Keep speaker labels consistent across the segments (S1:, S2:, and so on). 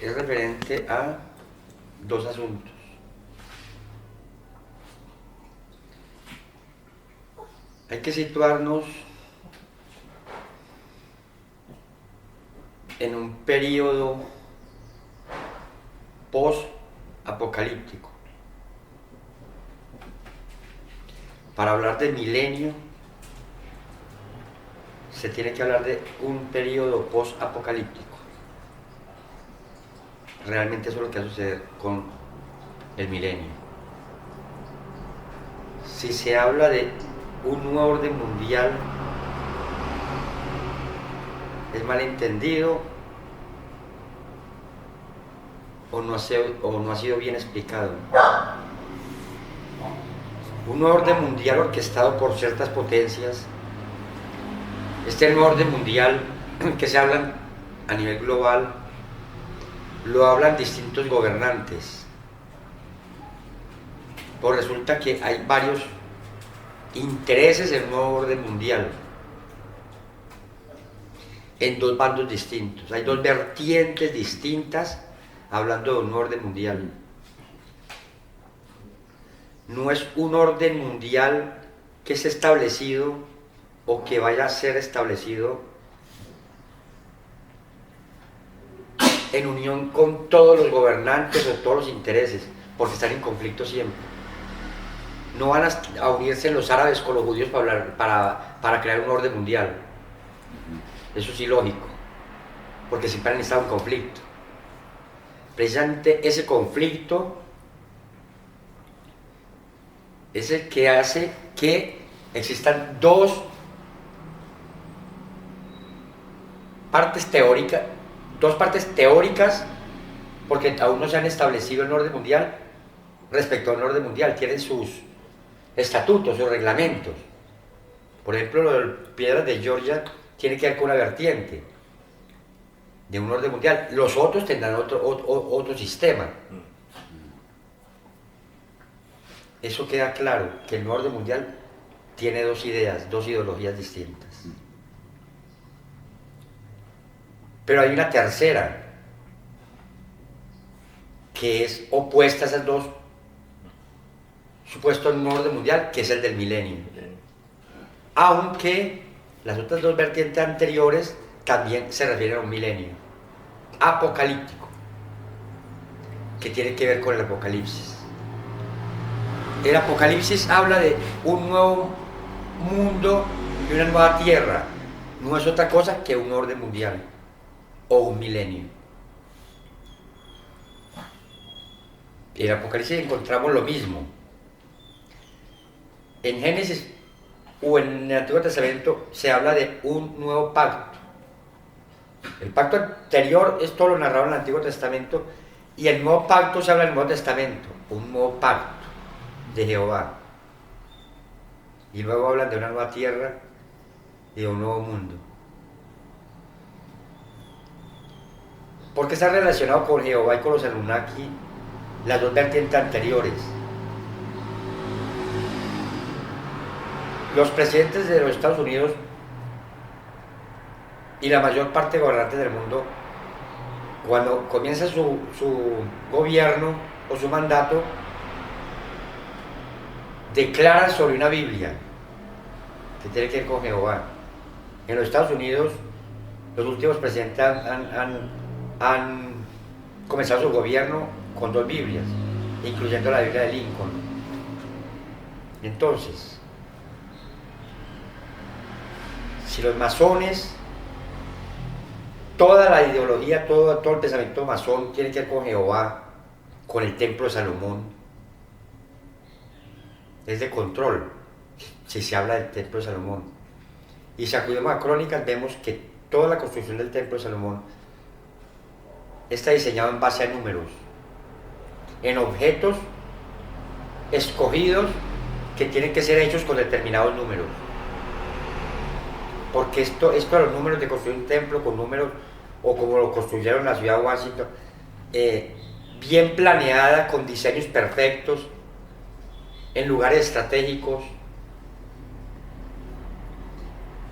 S1: es referente a dos asuntos. Hay que situarnos en un periodo post-apocalíptico. Para hablar de milenio, se tiene que hablar de un periodo post-apocalíptico. Realmente eso es lo que va a suceder con el milenio. Si se habla de un nuevo orden mundial, es malentendido o no ha sido bien explicado. Un nuevo orden mundial orquestado por ciertas potencias. Este nuevo orden mundial que se habla a nivel global, lo hablan distintos gobernantes. Pues resulta que hay varios intereses en un nuevo orden mundial, en dos bandos distintos. Hay dos vertientes distintas hablando de un orden mundial. No es un orden mundial que esté establecido o que vaya a ser establecido en unión con todos los gobernantes o todos los intereses, porque están en conflicto siempre. No van a unirse los árabes con los judíos para crear un orden mundial. Eso es ilógico, porque siempre han estado en conflicto. Precisamente ese conflicto es el que hace que existan dos partes teóricas, porque aún no se han establecido el orden mundial. Respecto al orden mundial, tienen sus estatutos, sus reglamentos. Por ejemplo, lo de Piedras de Georgia tiene que ver con una vertiente de un orden mundial. Los otros tendrán otro sistema. Eso queda claro, que el nuevo orden mundial tiene dos ideas, dos ideologías distintas. Pero hay una tercera, que es opuesta a esas dos supuestos nuevo orden mundial, que es el del milenio. Aunque las otras dos vertientes anteriores también se refieren a un milenio apocalíptico, que tiene que ver con el apocalipsis. El apocalipsis habla de un nuevo mundo y una nueva tierra. No es otra cosa que un orden mundial o un milenio. En el Apocalipsis encontramos lo mismo. En Génesis o en el Antiguo Testamento se habla de un nuevo pacto. El pacto anterior es todo lo narrado en el Antiguo Testamento, y el nuevo pacto se habla en el Nuevo Testamento, un nuevo pacto de Jehová. Y luego hablan de una nueva tierra y de un nuevo mundo. ¿Por qué está relacionado con Jehová y con los Anunnaki las dos vertientes anteriores? Los presidentes de los Estados Unidos y la mayor parte de gobernantes del mundo, cuando comienza su gobierno o su mandato, declaran sobre una Biblia que tiene que ver con Jehová. En los Estados Unidos, los últimos presidentes han comenzado su gobierno con dos Biblias, incluyendo la Biblia de Lincoln. Entonces, si los masones, toda la ideología, todo el pensamiento masón tiene que ver con Jehová, con el templo de Salomón, es de control si se habla del templo de Salomón. Y si acudimos a crónicas, vemos que toda la construcción del templo de Salomón está diseñado en base a números, en objetos escogidos que tienen que ser hechos con determinados números. Porque esto de los números de construir un templo con números, o como lo construyeron en la ciudad de Washington, bien planeada, con diseños perfectos, en lugares estratégicos,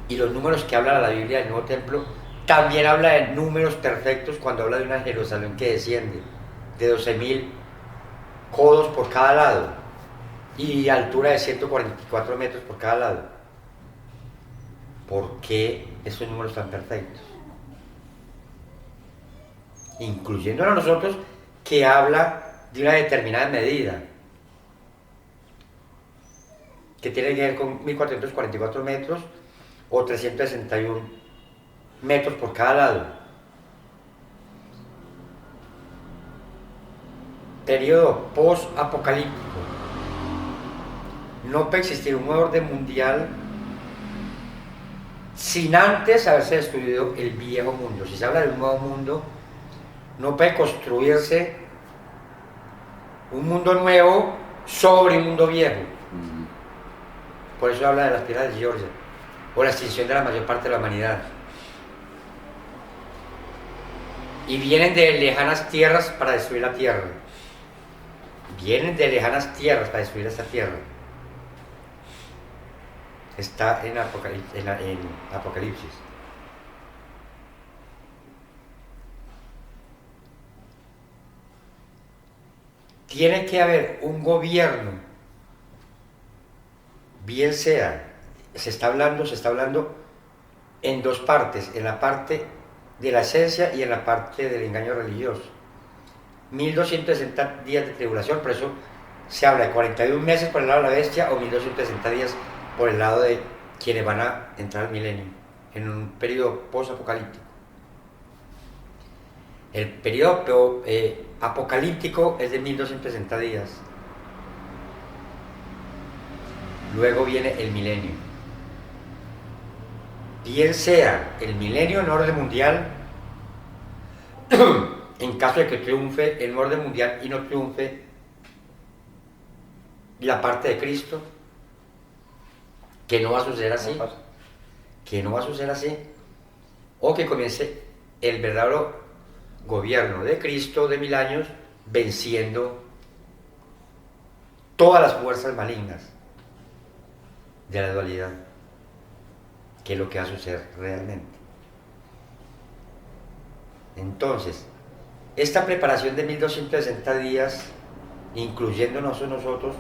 S1: y los números que habla la Biblia del nuevo templo También habla de números perfectos cuando habla de una Jerusalén que desciende de 12.000 codos por cada lado y altura de 144 metros por cada lado. ¿Por qué esos números tan perfectos? Incluyendo a nosotros, que habla de una determinada medida, que tiene que ver con 1.444 metros o 361 metros por cada lado. Periodo post-apocalíptico. No puede existir un nuevo orden mundial sin antes haberse destruido el viejo mundo. Si se habla de un nuevo mundo, no puede construirse un mundo nuevo sobre un mundo viejo. Por eso habla de las piedras de Georgia, o la extinción de la mayor parte de la humanidad. Y vienen de lejanas tierras para destruir la tierra. Vienen de lejanas tierras para destruir esta tierra. Está en Apocalipsis. Tiene que haber un gobierno, bien sea, se está hablando en dos partes, en la parte de la esencia y en la parte del engaño religioso. 1260 días de tribulación, por eso se habla de 41 meses por el lado de la bestia o 1260 días por el lado de quienes van a entrar al milenio, en un periodo post-apocalíptico. El periodo apocalíptico es de 1260 días. Luego viene el milenio. Bien sea el milenio en orden mundial, en caso de que triunfe el orden mundial y no triunfe la parte de Cristo, que no va a suceder así, o que comience el verdadero gobierno de Cristo de 1000 años, venciendo todas las fuerzas malignas de la dualidad, que es lo que va a suceder realmente. Entonces, esta preparación de 1260 días, incluyéndonos a nosotros,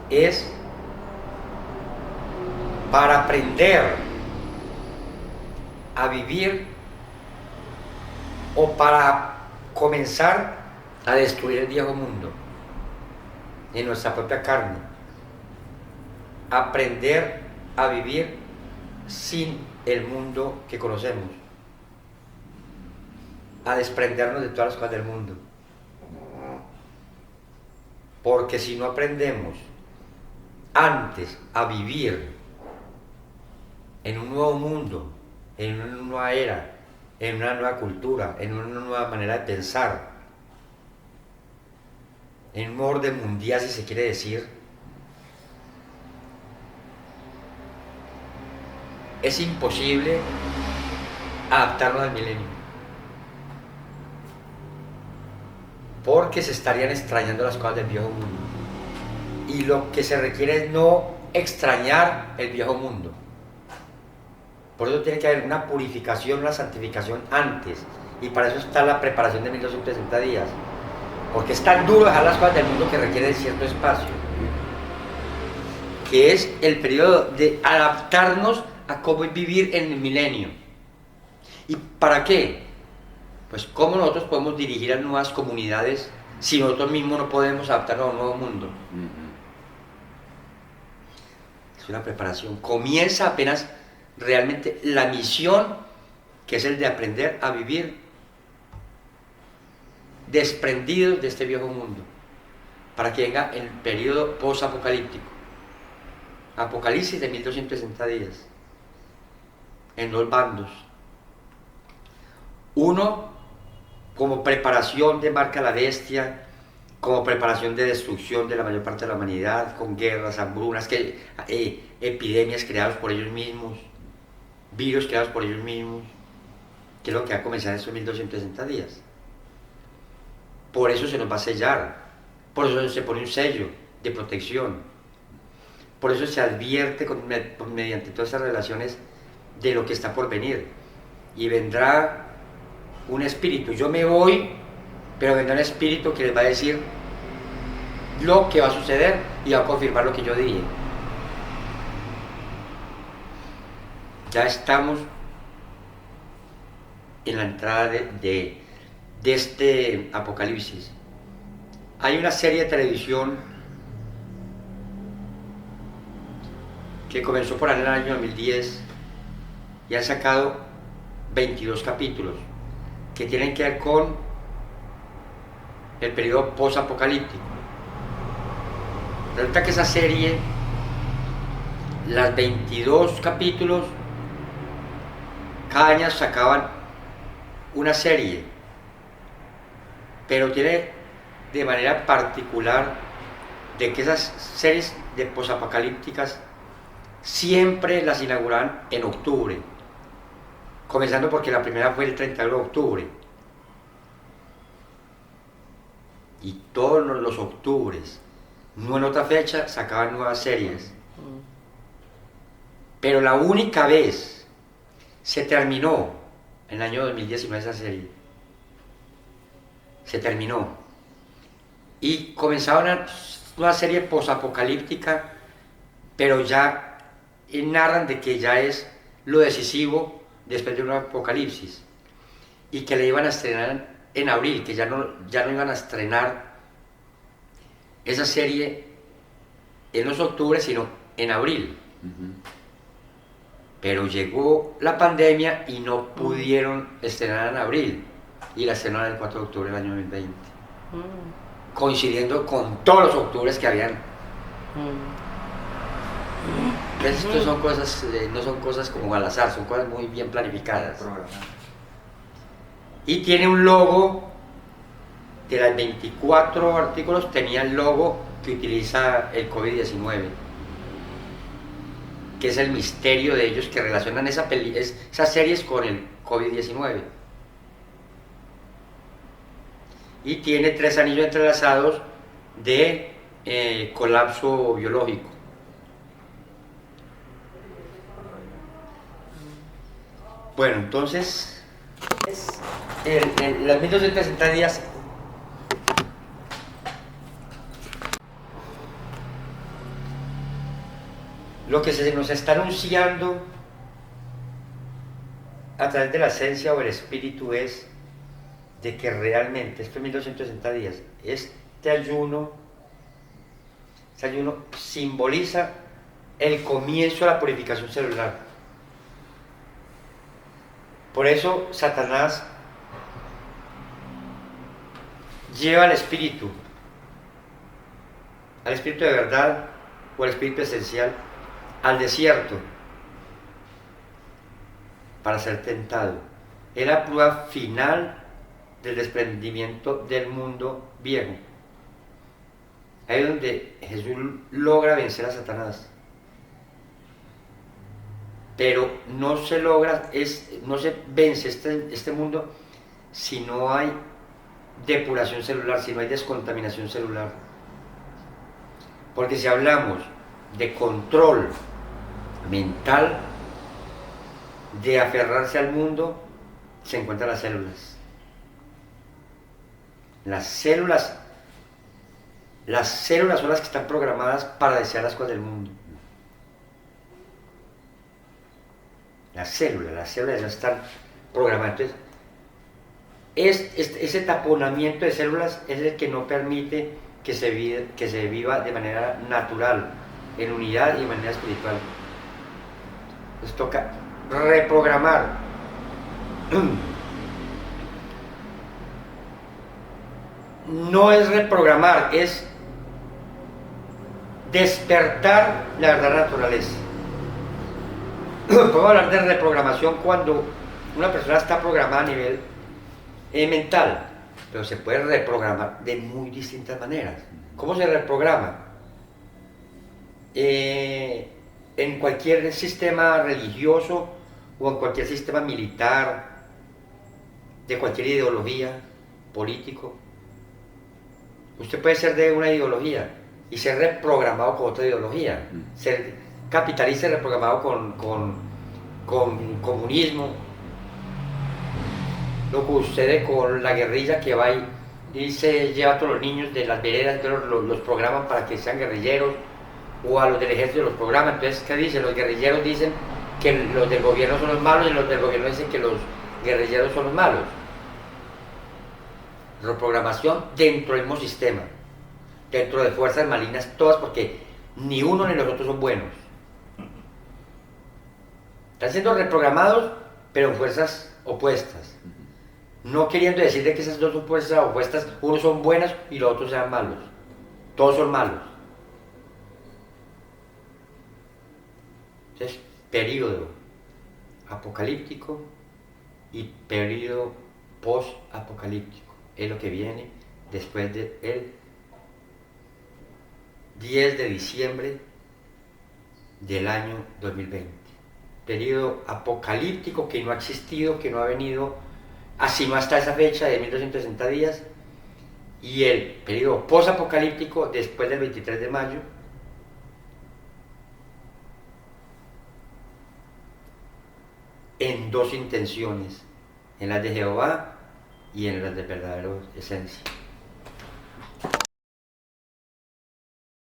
S1: es para aprender a vivir o para comenzar a destruir el viejo mundo en nuestra propia carne. Aprender a vivir sin el mundo que conocemos, a desprendernos de todas las cosas del mundo. Porque si no aprendemos antes a vivir en un nuevo mundo, en una nueva era, en una nueva cultura, en una nueva manera de pensar, en un orden mundial, si se quiere decir, es imposible adaptarnos al milenio, porque se estarían extrañando las cosas del viejo mundo, y lo que se requiere es no extrañar el viejo mundo. Por eso tiene que haber una purificación, una santificación antes, y para eso está la preparación de 1260 días, porque es tan duro dejar las cosas del mundo que requiere de cierto espacio, que es el periodo de adaptarnos a cómo vivir en el milenio. ¿Y para qué? Pues cómo nosotros podemos dirigir a nuevas comunidades si nosotros mismos no podemos adaptarnos a un nuevo mundo. Es una preparación. Comienza apenas realmente la misión, que es el de aprender a vivir desprendidos de este viejo mundo, para que venga el periodo post-apocalíptico. Apocalipsis de 1260 días, en dos bandos. Uno, como preparación de marca la bestia, como preparación de destrucción de la mayor parte de la humanidad, con guerras, hambrunas, epidemias creadas por ellos mismos, virus creados por ellos mismos, que es lo que va a comenzar en estos 1260 días. Por eso se nos va a sellar, por eso se pone un sello de protección, por eso se advierte mediante todas esas relaciones de lo que está por venir. Y vendrá un espíritu. Yo me voy, pero vendrá un espíritu que les va a decir lo que va a suceder y va a confirmar lo que yo dije. Ya estamos en la entrada de este apocalipsis. Hay una serie de televisión que comenzó por ahí en el año 2010 y ha sacado 22 capítulos que tienen que ver con el periodo post-apocalíptico. Resulta que esa serie, las 22 capítulos, cada año sacaban una serie, pero tiene de manera particular de que esas series de posapocalípticas siempre las inauguraban en octubre, comenzando porque la primera fue el 31 de octubre, y todos los octubres, no en otra fecha, sacaban nuevas series. Pero la única vez se terminó en el año 2019 esa serie, se terminó, y comenzaba una serie posapocalíptica, pero ya narran de que ya es lo decisivo después de un apocalipsis, y que le iban a estrenar en abril, que ya no iban a estrenar esa serie en los octubres, sino en abril. Pero llegó la pandemia y no pudieron estrenar en abril, y la estrenaron el 4 de octubre del año 2020, coincidiendo con todos los octubres que habían. Estas son cosas, no son cosas como al azar, son cosas muy bien planificadas. Y tiene un logo, de las 24 artículos tenía el logo que utiliza el COVID-19, que es el misterio de ellos, que relacionan esas series con el COVID-19. Y tiene 3 anillos entrelazados de colapso biológico. Bueno, entonces, los 1260 días lo que se nos está anunciando a través de la esencia o el espíritu es de que realmente estos 1260 días, este ayuno simboliza el comienzo de la purificación celular. Por eso Satanás lleva al espíritu de verdad o al espíritu esencial al desierto para ser tentado. Es la prueba final del desprendimiento del mundo viejo. Ahí es donde Jesús logra vencer a Satanás. Pero no se logra, no se vence este mundo si no hay depuración celular, si no hay descontaminación celular. Porque si hablamos de control mental, de aferrarse al mundo, se encuentran las células. Las células son las que están programadas para desear las cosas del mundo. Las células ya están programadas. Entonces, ese taponamiento de células es el que no permite que se viva de manera natural, en unidad y de manera espiritual. Nos toca reprogramar. No es reprogramar, es despertar la verdadera naturaleza. Podemos hablar de reprogramación cuando una persona está programada a nivel mental, pero se puede reprogramar de muy distintas maneras. ¿Cómo se reprograma? En cualquier sistema religioso o en cualquier sistema militar, de cualquier ideología, político. Usted puede ser de una ideología y ser reprogramado con otra ideología, ser capitalista y reprogramado con comunismo, lo que sucede con la guerrilla que va y se lleva a todos los niños de las veredas, los programan para que sean guerrilleros, o a los del ejército los programan. Entonces, ¿qué dicen? Los guerrilleros dicen que los del gobierno son los malos y los del gobierno dicen que los guerrilleros son los malos. Reprogramación dentro del mismo sistema, dentro de fuerzas malignas todas, porque ni uno ni los otros son buenos. Están siendo reprogramados, pero en fuerzas opuestas. No queriendo decir de que esas dos fuerzas opuestas, unos son buenas y los otros sean malos. Todos son malos. Entonces, periodo apocalíptico y periodo post-apocalíptico es lo que viene después del 10 de diciembre del año 2020. Periodo apocalíptico que no ha existido, que no ha venido así no hasta esa fecha de 1260 días, y el periodo post-apocalíptico después del 23 de mayo, en dos intenciones, en las de Jehová y en las de verdadera esencia.